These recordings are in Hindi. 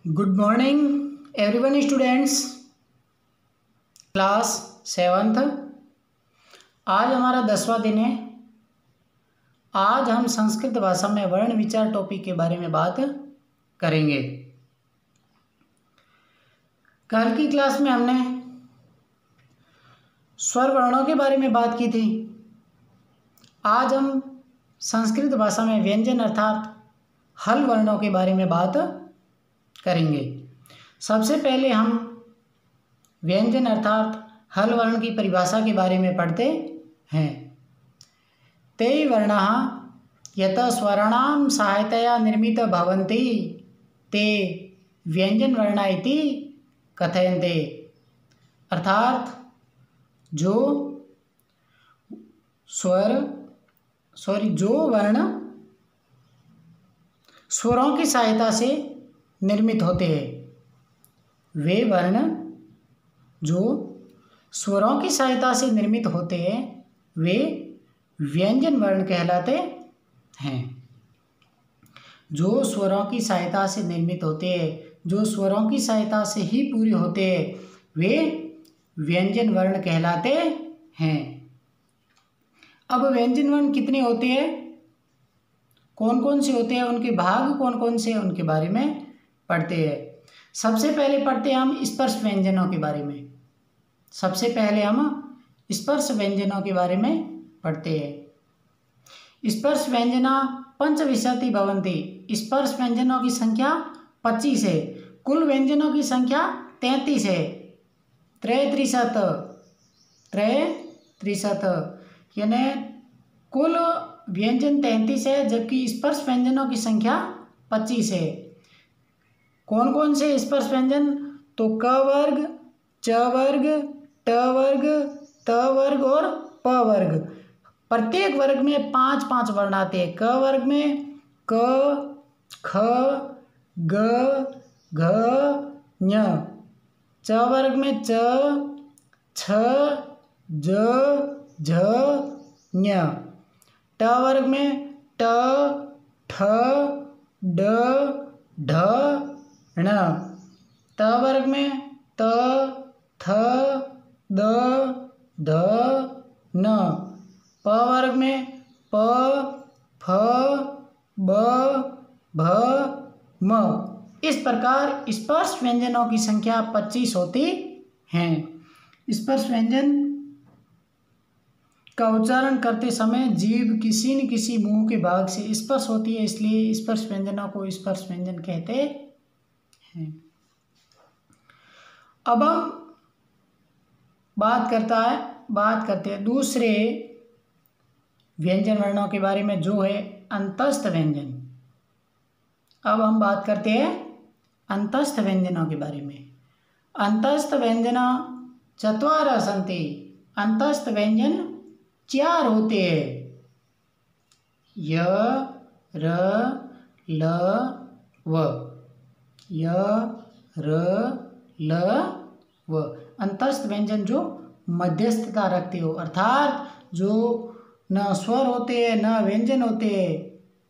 Good morning everyone students, class 7th। आज हमारा 10वां दिन है। आज हम संस्कृत भाषा में वर्ण विचार टॉपिक के बारे में बात करेंगे। कल की क्लास में हमने स्वर वर्णों के बारे में बात की थी। आज हम संस्कृत भाषा में व्यंजन अर्थात हल वर्णों के बारे में बात करेंगे। सबसे पहले हम व्यंजन अर्थात हल वर्ण की परिभाषा के बारे में पढ़ते हैं। ते वर्णाः यत स्वराणां सहायतया निर्मित भवन्ति ते व्यंजन वर्णा इति कथयन्ते। अर्थात जो वर्ण स्वरों की सहायता से निर्मित होते हैं, वे वर्ण जो स्वरों की सहायता से निर्मित होते हैं वे व्यंजन वर्ण कहलाते हैं। जो स्वरों की सहायता से निर्मित होते हैं, जो स्वरों की सहायता से ही पूरे होते हैं, वे व्यंजन वर्ण कहलाते हैं। अब व्यंजन वर्ण कितने होते हैं, कौन कौन से होते हैं, उनके भाग कौन कौन से हैं, उनके बारे में पढ़ते हैं। सबसे पहले पढ़ते हैं हम स्पर्श व्यंजनों के बारे में। सबसे पहले हम स्पर्श व्यंजनों के बारे में पढ़ते हैं। स्पर्श व्यंजना पंचविंशति भवन्ति। स्पर्श व्यंजनों की संख्या 25 है। कुल व्यंजनों की संख्या 33 है। त्रय त्रिशत यानी कुल व्यंजन 33 है, जबकि स्पर्श व्यंजनों की संख्या 25 है। कौन कौन से स्पर्श व्यंजन? तो क वर्ग, च वर्ग, ट वर्ग, त वर्ग और प वर्ग। प्रत्येक वर्ग में 5-5 वर्ण आते हैं। क वर्ग में क, ख, ग, घ, ञ। च वर्ग में च, छ, ज, झ, ञ। ट वर्ग में ट, ठ, ड, ढ, ण। त वर्ग में त, थ, द, ध, न। प वर्ग में प, फ, ब, भ, म। इस प्रकार स्पर्श व्यंजनों की संख्या 25 होती हैं। स्पर्श व्यंजन का उच्चारण करते समय जीभ किसी न किसी मुंह के भाग से स्पर्श होती है, इसलिए स्पर्श व्यंजनों को स्पर्श व्यंजन कहते हैं। अब हम बात करते हैं दूसरे व्यंजन वर्णों के बारे में, जो है अंतस्थ व्यंजन। अब हम बात करते हैं अंतस्थ व्यंजनों के बारे में। अंतस्थ व्यंजना चत्वारः सन्ति। अंतस्थ व्यंजन 4 होते हैं। य, र, ल, व। य, र, ल, व। अंतस्थ व्यंजन जो मध्यस्थता रखते हो, अर्थात जो न स्वर होते हैं न व्यंजन होते हैं,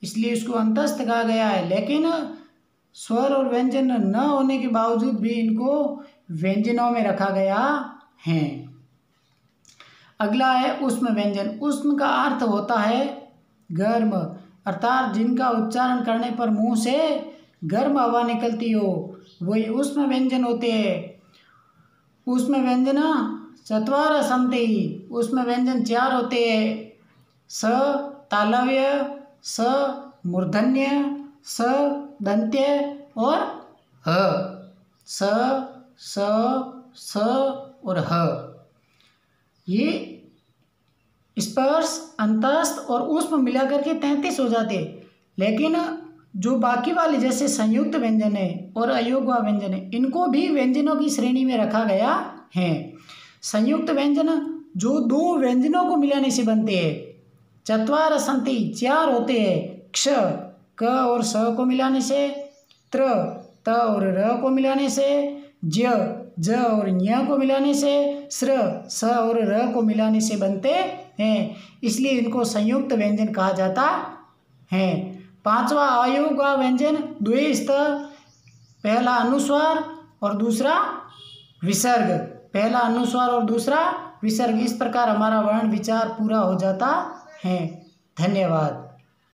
इसलिए इसको अंतस्थ कहा गया है। लेकिन स्वर और व्यंजन न होने के बावजूद भी इनको व्यंजनों में रखा गया है। अगला है ऊष्म व्यंजन। ऊष्म का अर्थ होता है गर्म, अर्थात जिनका उच्चारण करने पर मुंह से गर्म हवा निकलती हो, वही ऊष्म व्यंजन होते हैं। ऊष्म व्यंजन चत्वारः सन्ति। ऊष्म व्यंजन 4 होते हैं। स तालव्य, स मूर्धन्य, स दंत्य और ह। स और ह। ये स्पर्श, अंतस्थ और ऊष्म मिलाकर के 33 हो जाते। लेकिन जो बाकी वाले जैसे संयुक्त व्यंजन है और अयोग्य व्यंजन है, इनको भी व्यंजनों की श्रेणी में रखा गया है। संयुक्त व्यंजन जो 2 व्यंजनों को मिलाने से बनते हैं। चत्वारः सन्ति 4 होते हैं। क्ष, क और स को मिलाने से, त्र, त और र को मिलाने से, ज, ज और ञ को मिलाने से, स्र, स और र को मिलाने से बनते हैं। इसलिए इनको संयुक्त व्यंजन कहा जाता है। 5वां अयोग्य व्यंजन द्विस्थ पहला अनुस्वार और दूसरा विसर्ग, पहला अनुस्वार और दूसरा विसर्ग। इस प्रकार हमारा वर्ण विचार पूरा हो जाता है। धन्यवाद।